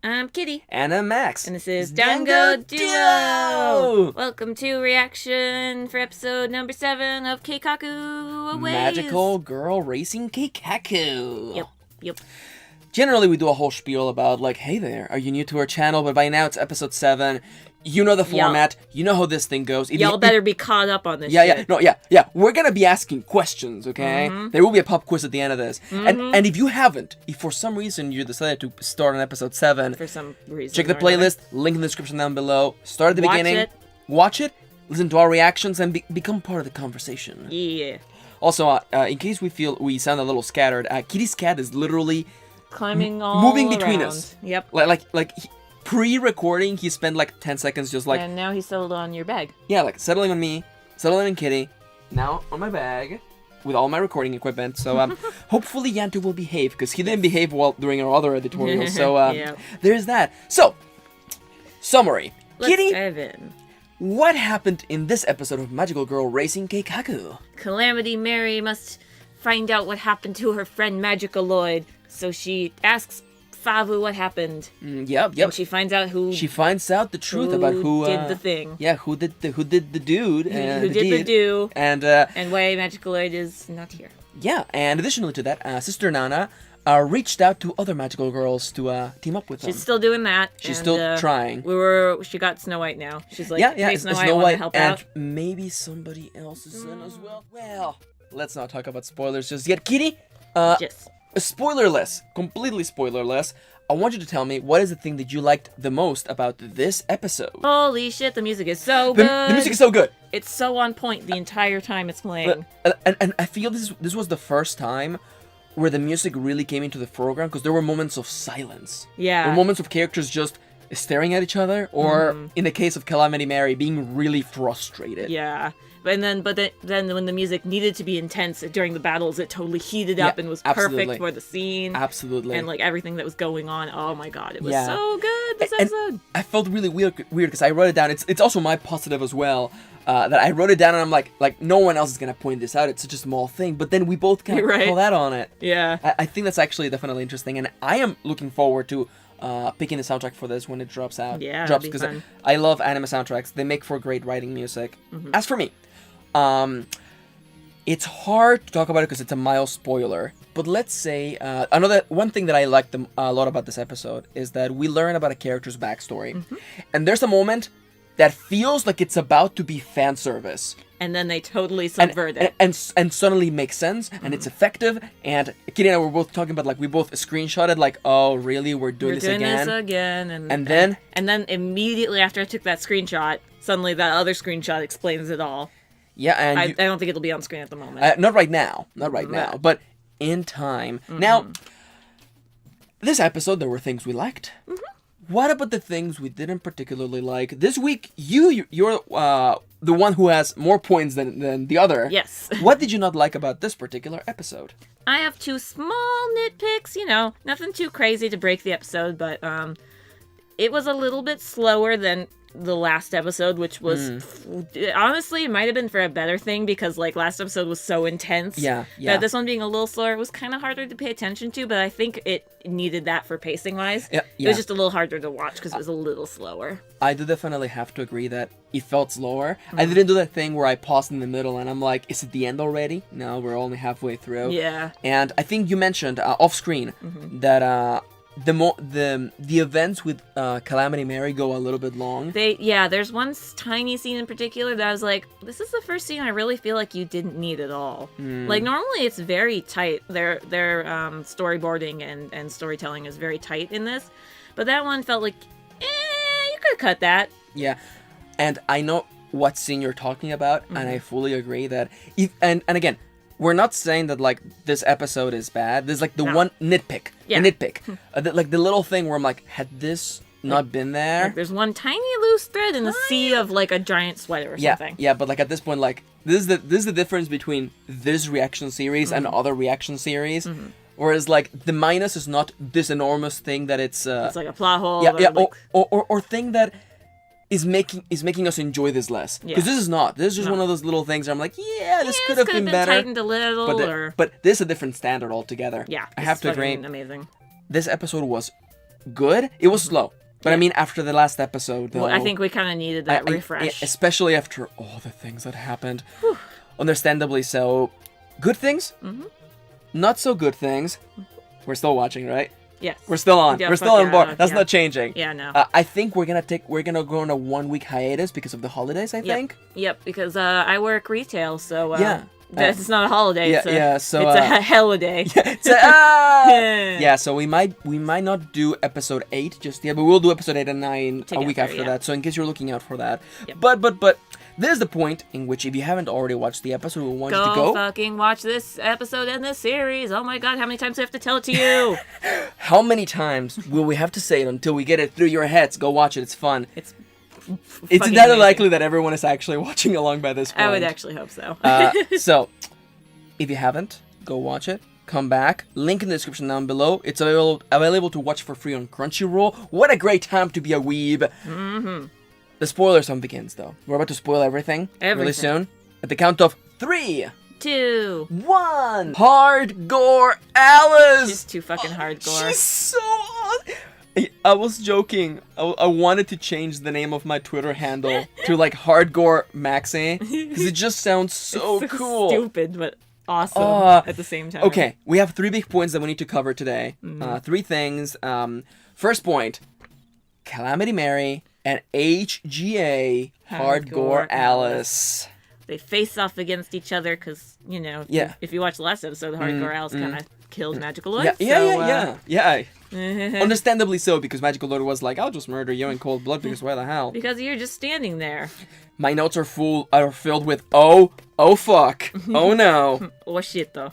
I'm Kitty. And I'm Max. And this is Dango Duo! Welcome to reaction for episode number 7 of Keikaku Aways. Magical Girl Racing Keikaku. Yep. Generally, we do a whole spiel about, like, hey there, are you new to our channel? But by now, it's episode 7. You know the format. You know how this thing goes. Y'all better be caught up on this shit. Yeah. We're gonna be asking questions, okay? There will be a pop quiz at the end of this. And if you haven't, if for some reason you decided to start on episode 7, For some reason. check the playlist, link in the description down below. Start at the beginning. Watch it, listen to our reactions, and become part of the conversation. Yeah. Also, in case we feel we sound a little scattered, Kitty's cat is literally climbing all moving between us. Yep. Like pre-recording, he spent like 10 seconds just like... And now he's settled on your bag. Yeah, like settling on me, settling on Kitty, now on my bag, with all my recording equipment. So hopefully Yanto will behave, because he didn't behave well during our other editorial. So there's that. So, summary. Let's Kitty, dive in. what happened in this episode of Magical Girl Racing Keikaku? Calamity Mary must find out what happened to her friend Magicaloid, so she asks Favu what happened. Yep. And she finds out who... She finds out the truth about who... did the thing. Yeah, who did the dude. Who did the do. And why Magicaloid is not here. Yeah, and additionally to that, Sister Nana reached out to other magical girls to team up with them. She's still doing that. She's still trying. She got Snow White now. She's like, hey, Snow White, want to help out? And maybe somebody else is in as well. Well, let's not talk about spoilers just yet. Kitty, Yes. Spoilerless, completely spoilerless. I want you to tell me, what is the thing that you liked the most about this episode? Holy shit, the music is so good. The music is so good. It's so on point the entire time it's playing. And I feel this was the first time where the music really came into the foreground, because there were moments of silence. Yeah. There were moments of characters just staring at each other, or in the case of Calamity Mary, being really frustrated. Yeah. But then when the music needed to be intense during the battles, it totally heated up and was perfect for the scene. Absolutely. And like everything that was going on. Oh my god, it was so good this and episode. I felt really weird because I wrote it down. It's also my positive as well. That I wrote it down and I'm like no one else is gonna point this out. It's such a small thing, but then we both kind of pull that on it. Yeah. I think that's actually definitely interesting, and I am looking forward to picking the soundtrack for this when it drops out. Yeah, because I love anime soundtracks. They make for great writing music. As for me, it's hard to talk about it because it's a mild spoiler. But let's say one thing that I liked a lot about this episode is that we learn about a character's backstory, and there's a moment that feels like it's about to be fan service. And then they totally subvert it. And suddenly makes sense, and it's effective, and Kitty and I were both talking about, like, we both screenshotted, like, oh, really, we're doing this again? And then immediately after I took that screenshot, suddenly that other screenshot explains it all. Yeah, and I don't think it'll be on screen at the moment. Not right now, but in time. Now, this episode, there were things we liked. What about the things we didn't particularly like? This week, you're the one who has more points than the other. Yes. What did you not like about this particular episode? I have 2 small nitpicks, nothing too crazy to break the episode, but it was a little bit slower than the last episode, which was honestly, it might have been for a better thing, because like last episode was so intense. Yeah. That this one being a little slower was kind of harder to pay attention to, but I think it needed that for pacing wise. Yeah. It was just a little harder to watch because it was a little slower. I do definitely have to agree that it felt slower. I didn't do that thing where I paused in the middle and I'm like, is it the end already? No, we're only halfway through. Yeah. And I think you mentioned off screen that the events with Calamity Mary go a little bit long. There's one tiny scene in particular that I was like, this is the first scene I really feel like you didn't need at all. Like normally it's very tight. Their storyboarding and storytelling is very tight in this, but that one felt like, you could cut that. Yeah, and I know what scene you're talking about, and I fully agree that and again, we're not saying that, like, this episode is bad. There's, like, the one nitpick. Yeah. The nitpick. Like, the little thing where I'm like, had this not been there? Like, there's one tiny loose thread in the sea of, like, a giant sweater or something. Yeah, but, like, at this point, like, this is the difference between this reaction series and other reaction series. Whereas, like, the minus is not this enormous thing that it's... it's like a plot hole. Or thing that is making us enjoy this less. Because this is not. This is just one of those little things where I'm like, this could have been better. Tightened a little, but this is a different standard altogether. Yeah, I have to agree. Amazing. This episode was good. It was slow. But I mean, after the last episode, though... Well, I think we kind of needed that refresh. Especially after all the things that happened. Whew. Understandably so. Good things. Mm-hmm. Not so good things. We're still watching, right? Yes. We're still on. We're still on board. That's not changing. Yeah, no. I think we're gonna go on a 1 week hiatus because of the holidays, I think. Yep, because I work retail, so yeah. It's not a holiday. So it's a holiday. Yeah, so we might not do episode 8 just yet, but we'll do episode 8 and 9 a week after that. So in case you're looking out for that. Yep. But this is the point in which, if you haven't already watched the episode, we want you to go fucking watch this episode and this series. Oh my god, how many times do I have to tell it to you? How many times will we have to say it until we get it through your heads? Go watch it. It's fun. It's not likely that everyone is actually watching along by this point. I would actually hope so. So, if you haven't, go watch it. Come back. Link in the description down below. It's available to watch for free on Crunchyroll. What a great time to be a weeb. Mm-hmm. The spoiler zone begins, though. We're about to spoil everything really soon. At the count of 3, 2, 1. HARDGORE Alice! She's too fucking hardcore. She's so awesome. I was joking. I wanted to change the name of my Twitter handle to like HARDGORE Maxi because it just sounds so cool. Stupid, but awesome at the same time. Okay, we have 3 big points that we need to cover today. 3 things. First point: Calamity Mary and HGA HARDGORE Alice. They face off against each other because, if you watch the last episode, HARDGORE Alice kind of killed Magical Lord. Yeah. Understandably so, because Magical Lord was like, I'll just murder you in cold blood because why the hell? Because you're just standing there. My notes are filled with oh fuck, oh no. Oh shit though.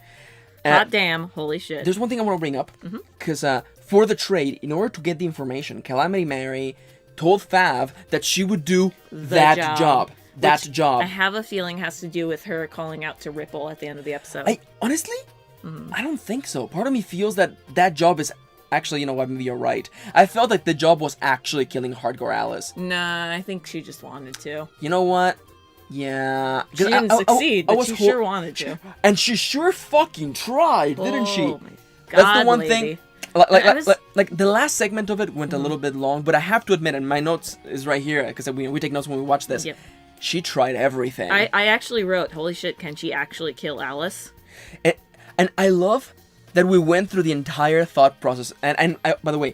Hot damn, holy shit. There's one thing I want to bring up, because for the trade, in order to get the information, Calamity Mary told Fav that she would do that job. That job. I have a feeling has to do with her calling out to Ripple at the end of the episode. Honestly, I don't think so. Part of me feels that job is actually, you know what, maybe you're right. I felt like the job was actually killing HARDGORE Alice. Nah, I think she just wanted to. You know what? Yeah. She didn't succeed, but she sure wanted to. And she sure fucking tried, didn't she? Oh my god, that's the one lady. thing. Like the last segment of it went a little bit long, but I have to admit, and my notes is right here because we take notes when we watch this. Yep. She tried everything. I actually wrote, holy shit, can she actually kill Alice? And I love that we went through the entire thought process. And by the way,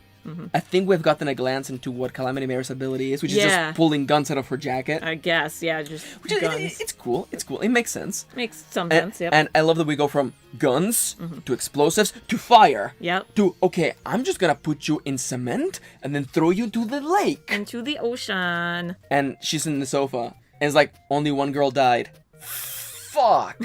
I think we've gotten a glance into what Calamity Mary's ability is, which is just pulling guns out of her jacket. I guess, just guns. It's cool. It's cool. It makes sense. Makes some sense, yep. And I love that we go from guns to explosives to fire. Yep. To, okay, I'm just gonna put you in cement and then throw you to the lake. Into the ocean. And she's in the sofa. And it's like, only one girl died. Fuck.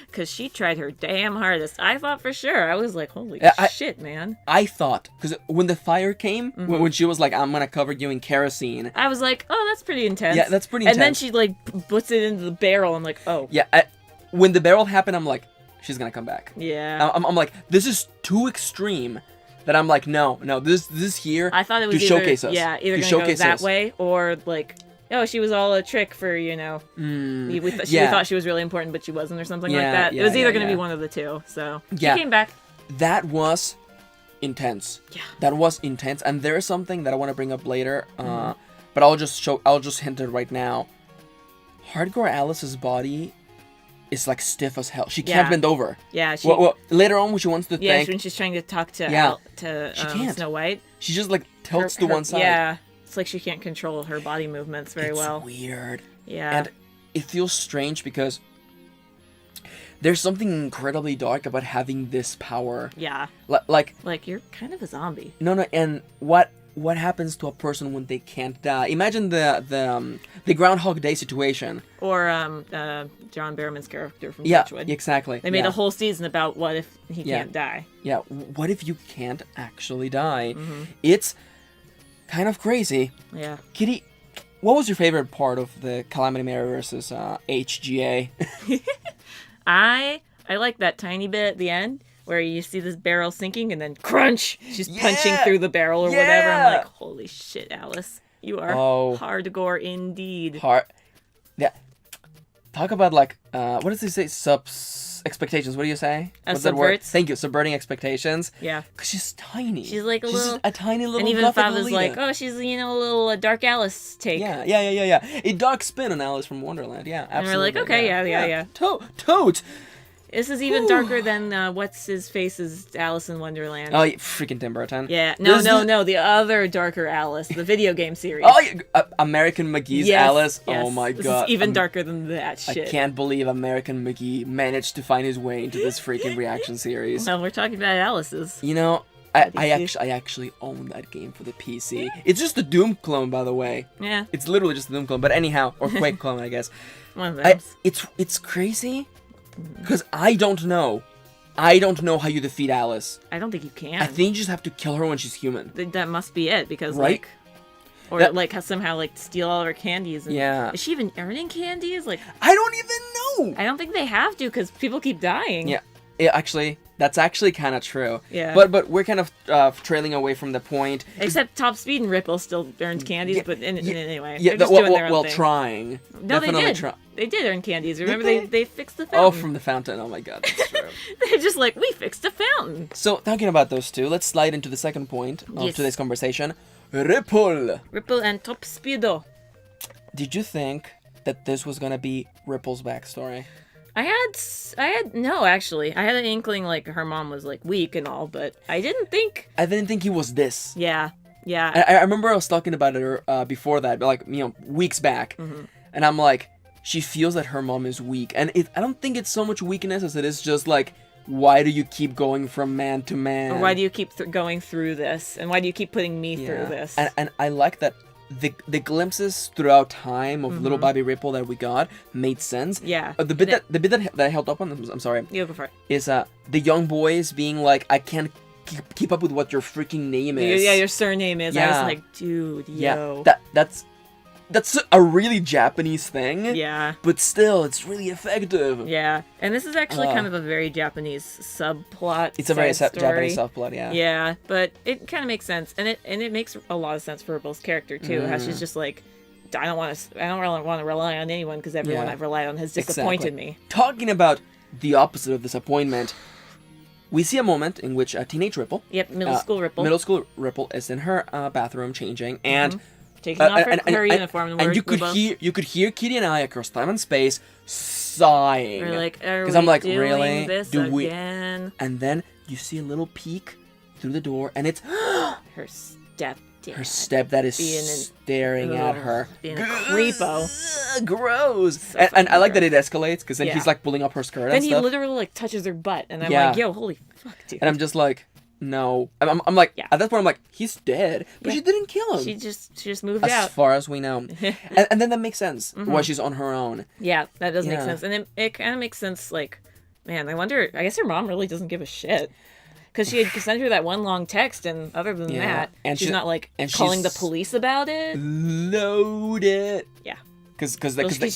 Because she tried her damn hardest. I thought for sure. I was like, holy shit, man. I thought, because when the fire came, when she was like, I'm going to cover you in kerosene. I was like, oh, that's pretty intense. Yeah, that's pretty intense. And then she like puts it into the barrel. I'm like, oh. Yeah, when the barrel happened, I'm like, she's going to come back. Yeah. I'm like, this is too extreme. That I'm like, no, this here. I thought it was to showcase us. Yeah, either going to go that way or like, oh, she was all a trick for, we thought she was really important, but she wasn't, or something like that. It was either going to be one of the two, so she came back. That was intense. Yeah. That was intense, and there's something that I want to bring up later, but I'll just hint it right now. HARDGORE Alice's body is like stiff as hell. She can't bend over. Yeah, well, later on when she wants to thank... when she's trying to talk to she can't. Snow White. She just like tilts to one side. Yeah. It's like she can't control her body movements very well. It's weird. Yeah. And it feels strange because there's something incredibly dark about having this power. Yeah. Like you're kind of a zombie. No, and what happens to a person when they can't die? Imagine the Groundhog Day situation. Or John Barrowman's character from Torchwood. Yeah, exactly. They made a whole season about what if he can't die. Yeah, what if you can't actually die? It's kind of crazy. Yeah. Kitty, what was your favorite part of the Calamity Mary versus HGA? I like that tiny bit at the end where you see this barrel sinking and then crunch! She's punching through the barrel or whatever. I'm like, holy shit, Alice. You are hardcore indeed. talk about like what does he say? Expectations. What do you say? What's that word? Subverts. Thank you. Subverting expectations. Yeah. Because she's tiny. She's like she's little, just a tiny little. And even gothic Fav is Lolita. like, oh, she's a little Dark Alice take. Yeah. A dark spin on Alice from Wonderland. Yeah, absolutely. And we're like, okay, yeah. Tote. This is even darker than what's his face's Alice in Wonderland. Oh, freaking Tim Burton. Yeah, no, the other darker Alice, the video game series. Oh, yeah. American McGee's Alice. Yes. Oh my This god. is even darker than that shit. I can't believe American McGee managed to find his way into this freaking reaction series. Well, we're talking about Alice's. You know, I actually own that game for the PC. It's just a Doom clone, by the way. Yeah. It's literally just a Doom clone, but anyhow, or Quake clone, I guess. One of those. It's crazy, because I don't know how you defeat Alice. I don't think you can. I think you just have to kill her when she's human. That must be it, because Right? somehow steal all of her candies. And Yeah. Is she even earning candies? Like, I don't even know. I don't think they have to, because people keep dying. Yeah, actually, that's actually kind of true. Yeah. But we're kind of trailing away from the point. Except Top Speed and Ripple still earns candies, but anyway, Yeah, they're just doing their own thing. trying. No, Definitely they did. They did earn candies. Remember, they? they fixed the Oh, fountain. from the fountain. Oh my god, that's true. They're just like, we fixed a fountain. So, talking about those two, let's slide into the second point of Yes. today's conversation. Ripple! Ripple and Top Speedo. Did you think that this was gonna be Ripple's backstory? I had no, actually. I had an inkling her mom was weak and all, but I didn't think. I didn't think he was this. Yeah. I remember I was talking about it before that, weeks back. Mm-hmm. And I'm like, she feels that her mom is weak. And I don't think it's so much weakness as it is just why do you keep going from man to man? Or why do you keep going through this? And why do you keep putting me through this? And I like that the glimpses throughout time of little Bobby Ripple that we got made sense. Yeah. The bit that I held up on, I'm sorry. You go for it. Is the young boys being like, I can't keep up with what your freaking name is. Yeah, your surname is. Yeah. I was like, dude, yo. Yeah. That's a really Japanese thing. Yeah. But still, it's really effective. Yeah. And this is actually kind of a very Japanese subplot. It's a very story. Japanese subplot, yeah. Yeah, but it kind of makes sense, and it makes a lot of sense for Ripple's character too. How she's just like, I don't really want to rely on anyone because everyone I've relied on has disappointed me. Talking about the opposite of disappointment, we see a moment in which a teenage Ripple, middle school Ripple, is in her bathroom changing and. Taking off her uniform, and you could hear Kitty and I across time and space sighing. We're like, because I'm like, doing really? this again? And then you see a little peek through the door, and it's her stepdad. Her stepdad is staring at her. Being a creepo. Gross. So and I like that gross. it escalates because then he's pulling up her skirt. Then and he stuff. literally touches her butt, and I'm like, yo, holy fuck, dude. And I'm just like. No, I'm like at that point I'm like he's dead, but she didn't kill him. She just moved out. As far as we know, and then that makes sense why she's on her own. Yeah, that does make sense, and it kind of makes sense. Man, I wonder. I guess her mom really doesn't give a shit because she had sent her that one long text, and other than that, and she's not calling the police about it. Loaded. Yeah, because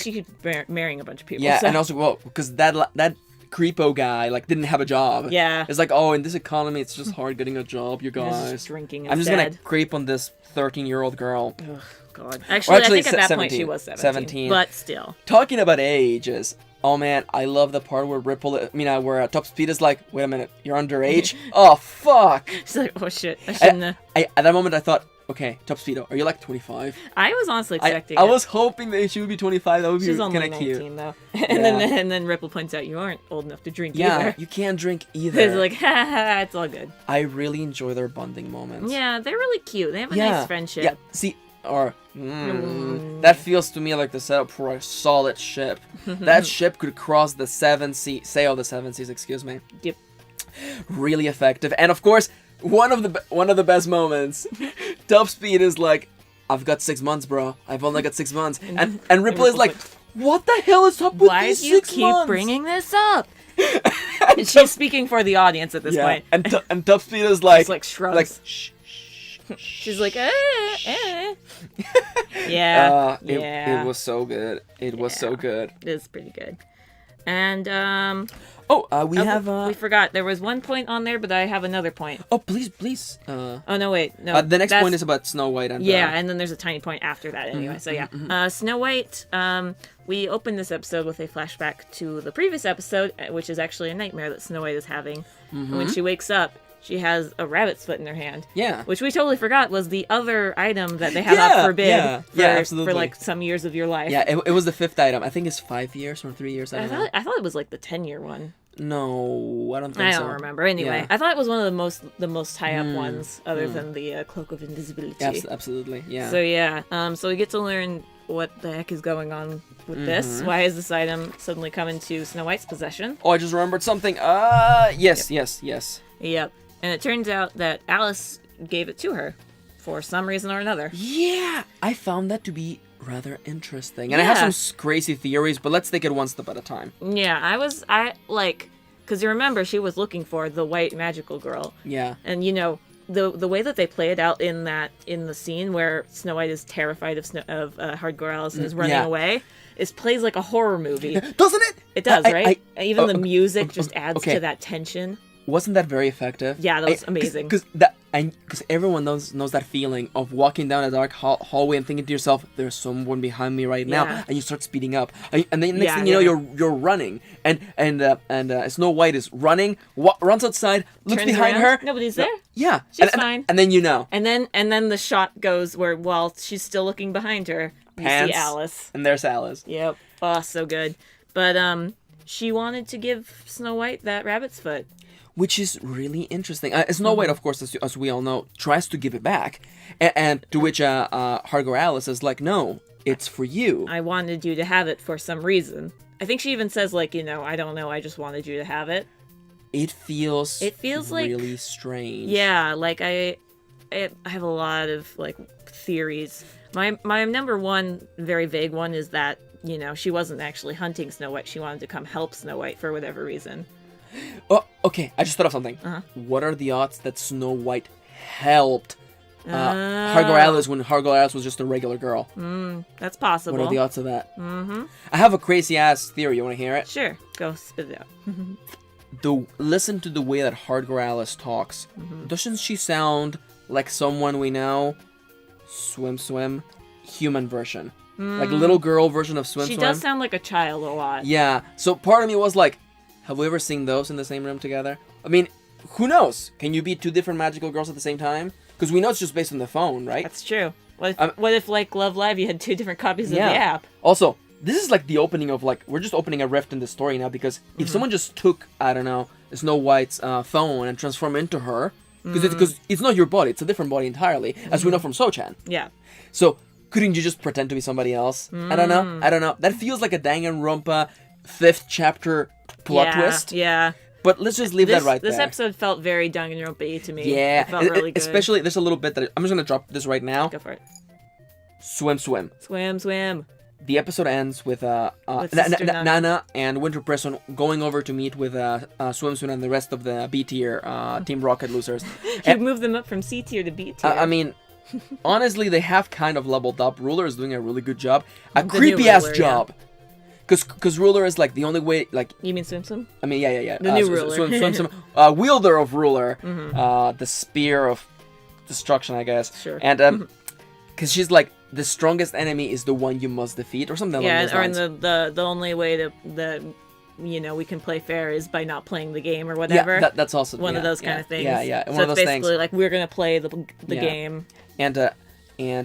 she keeps marrying a bunch of people. Yeah, so. and also because that creepo guy didn't have a job. Yeah. It's in this economy it's just hard getting a job, you guys. Just drinking I'm just gonna creep on this 13-year-old girl. Oh god. Actually, I think at that 17, point she was 17. But still. Talking about ages. Oh man, I love the part where where Top Speed is like, wait a minute, you're underage? Oh fuck. She's like, oh shit, I shouldn't have. At that moment I thought, okay, Top Speedo, are you 25? I was honestly expecting I was hoping that she would be 25. That would be kind of cute. She's only 19 though. And then Ripple points out you aren't old enough to drink either. Yeah, you can't drink either. It's like, ha, it's all good. I really enjoy their bonding moments. Yeah, they're really cute. They have a nice friendship. Yeah, see, that feels to me like the setup for a solid ship. That ship could cross the 7 seas, sail the 7 seas, excuse me. Yep. Really effective. And of course, one of the best moments, Top Speed is like, I've got 6 months, bro. I've only got 6 months. And Ripple is like, what the hell is up with these 6 months? Why do you keep bringing this up? And she's speaking for the audience at this point. And Top Speed is like, shrugs. Like, shh. She's like, Yeah. It was so good. It was so good. It is pretty good. And we forgot there was one point on there, but I have another point. Oh, please. Oh no, wait, no. The next point is about Snow White and and then there's a tiny point after that anyway. So yeah, Snow White. We opened this episode with a flashback to the previous episode, which is actually a nightmare that Snow White is having. And when she wakes up, she has a rabbit's foot in her hand. Yeah. Which we totally forgot was the other item that they have up for bid for like some years of your life. Yeah, it was the 5th item. I think it's 5 years or 3 years. I thought it was like the 10-year one. No, I don't think so. I don't remember. Anyway, I thought it was one of the most high up ones, other than the Cloak of Invisibility. Absolutely, yeah. So yeah, so we get to learn what the heck is going on with this. Why has this item suddenly come into Snow White's possession? Oh, I just remembered something. Yes. Yep. And it turns out that Alice gave it to her for some reason or another. Yeah, I found that to be rather interesting. And I have some crazy theories, but let's take it one step at a time. Yeah, because you remember she was looking for the white magical girl. Yeah. And the way that they play it out in the scene where Snow White is terrified of HARDGORE Alice and is running away, plays like a horror movie. Doesn't it? It does, right? Even the music just adds to that tension. Wasn't that very effective? Yeah, that was amazing. Because everyone knows that feeling of walking down a dark hallway and thinking to yourself, "There's someone behind me right now," and you start speeding up, and then next thing you know, you're running, and Snow White is running, runs outside, looks turns behind around. her. Nobody's there. Yeah, she's fine. And then you know. And then the shot goes where while she's still looking behind her, you see Alice. And there's Alice. Yep. Oh, so good. But she wanted to give Snow White that rabbit's foot. Which is really interesting. Snow White, of course, as we all know, tries to give it back. And to which HARDGORE Alice is like, "No, it's for you. I wanted you to have it for some reason." I think she even says, like, I don't know, I just wanted you to have it. It feels really like, strange. Yeah, like I have a lot of, like, theories. My number one, very vague one, is that, she wasn't actually hunting Snow White. She wanted to come help Snow White for whatever reason. Oh, okay. I just thought of something. What are the odds that Snow White helped HARDGORE Alice when HARDGORE Alice was just a regular girl? That's possible. What are the odds of that? I have a crazy ass theory. You want to hear it? Sure. Go spit it out. Listen to the way that HARDGORE Alice talks. Doesn't she sound like someone we know? Swim, human version, like little girl version of Swim. She does sound like a child a lot. Yeah. So part of me was like, have we ever seen those in the same room together? I mean, who knows? Can you be two different magical girls at the same time? Because we know it's just based on the phone, right? That's true. What if like Love Live, you had two different copies of the app? Also, this is like the opening of like, we're just opening a rift in the story now, because if someone just took, I don't know, Snow White's phone and transformed into her, because it's not your body, it's a different body entirely, as we know from So-chan. Yeah. So, couldn't you just pretend to be somebody else? I don't know. That feels like a Danganronpa 5th chapter plot twist. Yeah. But let's just leave that right there. This episode felt very Danganronpa-y to me. Yeah. It felt really good. Especially, there's a little bit that I'm just going to drop this right now. Go for it. Swim. Swim. The episode ends with Nana and Winter Prison going over to meet with Swim and the rest of the B tier Team Rocket losers. You moved them up from C tier to B tier. I mean, honestly, they have kind of leveled up. Ruler is doing a really good job. A creepy ass job. Yeah. Because Ruler is like the only way, like... You mean Swim? I mean, yeah. The new Ruler. Swim. Wielder of Ruler. The Spear of Destruction, I guess. Sure. And, because she's like, the strongest enemy is the one you must defeat, or something like that. Yeah, or the only way that we can play fair is by not playing the game or whatever. Yeah, that's also... one of those kind of things. Yeah, one of those it's basically things. like, we're going to play the game. And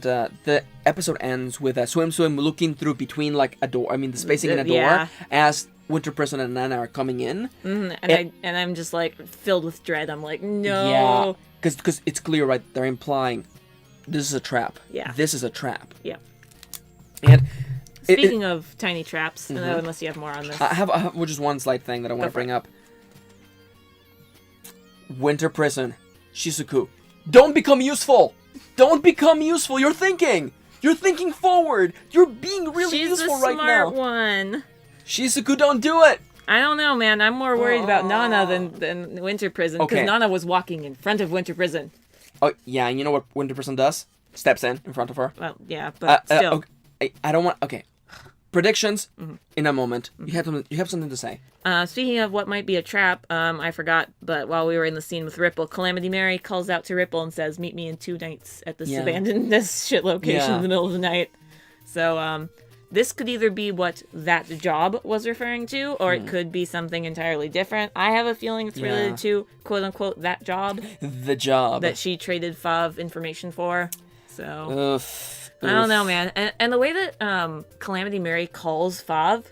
the episode ends with Swim looking through between like a door. I mean, the spacing in a door as Winter Prison and Nana are coming in. And I'm just like filled with dread. I'm like, no. Yeah, because it's clear, right? They're implying this is a trap. Yeah. This is a trap. Yeah. And speaking of tiny traps, unless you have more on this, I have just one slight thing that I want to bring up. Winter Prison, Shizuku, don't become useful. Don't become useful. You're thinking forward. You're being really useful right now. She's the smart one. Shizuku, don't do it. I don't know, man. I'm more worried about Nana than Winter Prison, because Nana was walking in front of Winter Prison. Oh, yeah, and you know what Winter Prison does? Steps in front of her. Well, yeah, but still. Okay. I don't want... Okay. predictions in a moment. You have something to say. Speaking of what might be a trap, I forgot, but while we were in the scene with Ripple, Calamity Mary calls out to Ripple and says, "Meet me in 2 nights at this abandoned shit location in the middle of the night." So, this could either be what that job was referring to, or it could be something entirely different. I have a feeling it's related to, quote-unquote, that job. The job. That she traded Fav information for. So, Oof. I don't know, man. And the way that Calamity Mary calls Fav,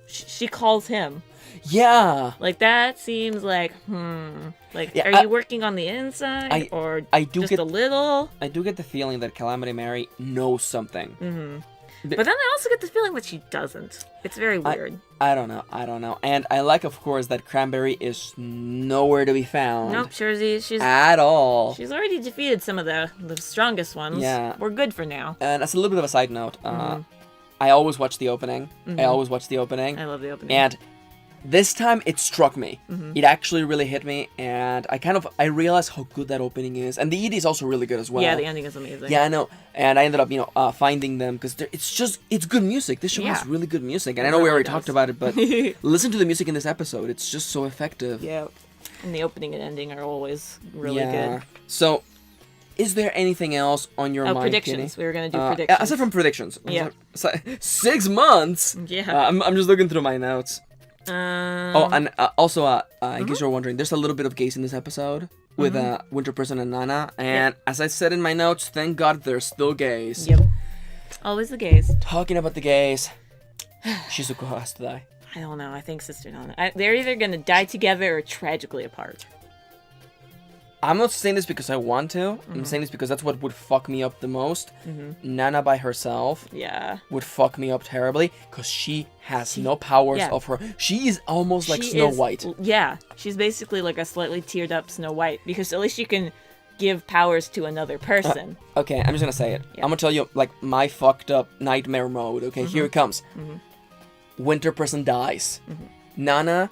she calls him. Yeah. Like, that seems like, Like, are you working on the inside? Or just a little? I do get the feeling that Calamity Mary knows something. Mm-hmm. But then I also get the feeling that she doesn't. It's very weird. I don't know. And I like, of course, that Cranberry is nowhere to be found. Nope, she's at all. She's already defeated some of the strongest ones. Yeah. We're good for now. And as a little bit of a side note, I always watch the opening. I always watch the opening. I love the opening. And this time it struck me. It actually really hit me, and I realized how good that opening is. And the ED is also really good as well. Yeah, the ending is amazing. Yeah, I know. And I ended up, finding them because it's good music. This show has really good music. And I know we already talked about it, but listen to the music in this episode. It's just so effective. Yeah. And the opening and ending are always really good. So, is there anything else on your mind, predictions. Kitty? We were going to do predictions. Aside from predictions. Yeah. 6 months? Yeah. I'm just looking through my notes. And also, in case you're wondering, there's a little bit of gays in this episode with Winter Person and Nana. And as I said in my notes, thank God there's still gays. Yep. Always the gays. Talking about the gays, Shizuko has to die. I don't know. I think Sister Nana. They're either going to die together or tragically apart. I'm not saying this because I want to. I'm saying this because that's what would fuck me up the most. Nana by herself would fuck me up terribly because she has no powers of her. She is almost like Snow White. Yeah, she's basically like a slightly teared up Snow White because at least she can give powers to another person. Okay, I'm just gonna say it. I'm gonna tell you like my fucked up nightmare mode. Okay, here it comes. Winter Person dies. Nana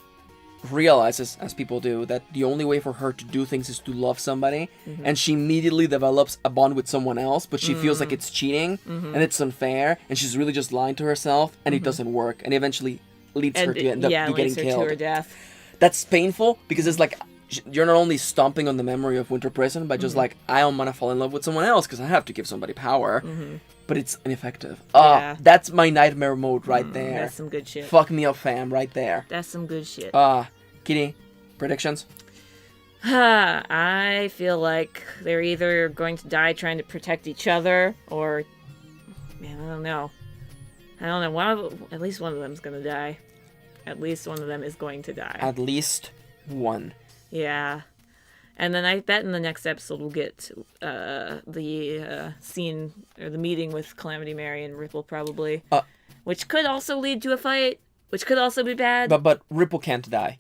realizes, as people do, that the only way for her to do things is to love somebody, and she immediately develops a bond with someone else, but she feels like it's cheating and it's unfair, and she's really just lying to herself, and it doesn't work, and eventually leads her to end up getting killed. To her death. That's painful because it's like you're not only stomping on the memory of Winter Prison, but just like I don't want to fall in love with someone else because I have to give somebody power. But it's ineffective. That's my nightmare mode right there. That's some good shit. Fuck me up, fam, right there. That's some good shit. Kitty, predictions? I feel like they're either going to die trying to protect each other, or... Man, I don't know. At least one of them's going to die. At least one of them is going to die. At least one. Yeah. And then I bet in the next episode we'll get the scene, or the meeting with Calamity Mary and Ripple, probably. Which could also lead to a fight, which could also be bad. But Ripple can't die.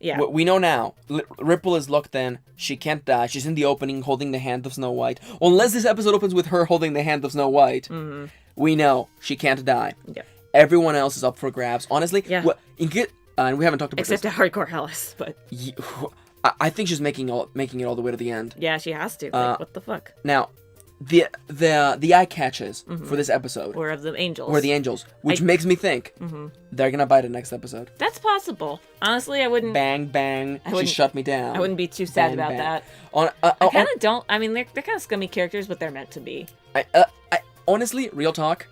Yeah. We know now. Ripple is locked in. She can't die. She's in the opening holding the hand of Snow White. Unless this episode opens with her holding the hand of Snow White. We know she can't die. Yeah. Everyone else is up for grabs. Honestly, and we haven't talked about except this. a hardcore Alice, but... I think she's making it all the way to the end. Yeah, she has to. Like, what the fuck? Now, the eye catches for this episode were the angels, which makes me think they're gonna buy the next episode. That's possible. Honestly, I wouldn't. Bang bang. She shut me down. I wouldn't be too sad about that. I kind of don't. I mean, they're kind of scummy characters, but they're meant to be. I honestly, real talk.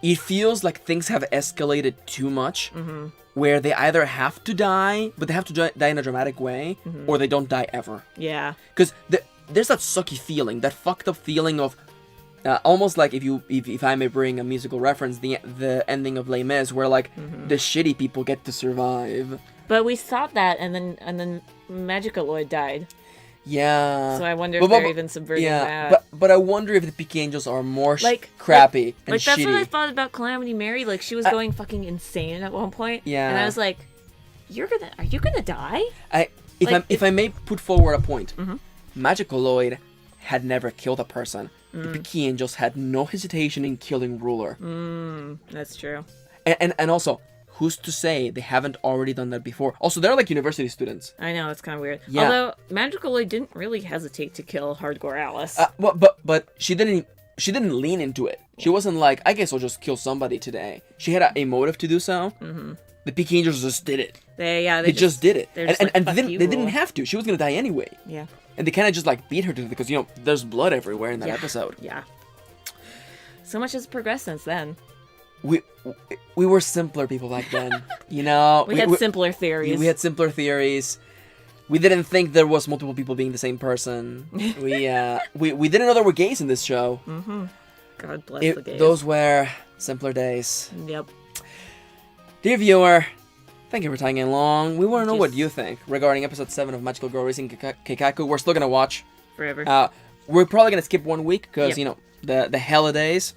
It feels like things have escalated too much. Where they either have to die, but they have to die in a dramatic way, or they don't die ever. Yeah. Because there's that sucky feeling, that fucked up feeling of, almost like if I may bring a musical reference, the ending of Les Mis, where like the shitty people get to survive. But we thought that, and then Magicaloid died. Yeah. So I wonder if they're even subverting that. But I wonder if the Peaky Angels are more crappy and shitty. That's what I thought about Calamity Mary. Like, she was going fucking insane at one point. Yeah. And I was like, are you gonna die? If I may put forward a point, Magicaloid had never killed a person. The Peaky Angels had no hesitation in killing Ruler. That's true. And also, who's to say they haven't already done that before? Also, they're like university students. I know, it's kind of weird. Yeah. Although Magicaloid didn't really hesitate to kill Hardcore Alice. But she didn't lean into it. She wasn't like, I guess I'll just kill somebody today. She had a motive to do so. Mm-hmm. The Peaky Angels just did it. They just did it. And they didn't have to. She was going to die anyway. Yeah. And they kind of just like beat her to it because, there's blood everywhere in that episode. Yeah. So much has progressed since then. We were simpler people back then. We had simpler theories. We had simpler theories. We didn't think there was multiple people being the same person. We didn't know there were gays in this show. Mm-hmm. God bless the gays. Those were simpler days. Yep. Dear viewer, thank you for tagging along. We want to know what you think regarding episode 7 of Magical Girl Racing Keikaku. We're still going to watch. Forever. We're probably going to skip 1 week because, the holidays.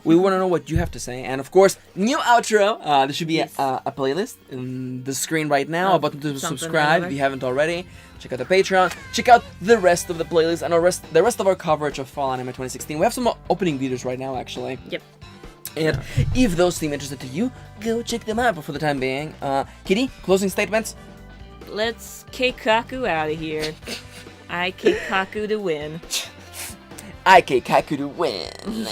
We want to know what you have to say. And, of course, new outro. There should be a playlist in the screen right now. A button to subscribe if you haven't already. Check out the Patreon. Check out the rest of the playlist and the rest of our coverage of Fall Anime 2016. We have some opening videos right now, actually. Yep. And if those seem interested to you, go check them out. But for the time being, Kitty, closing statements? Let's Keikaku out of here. I Keikaku to win. I Keikaku to win.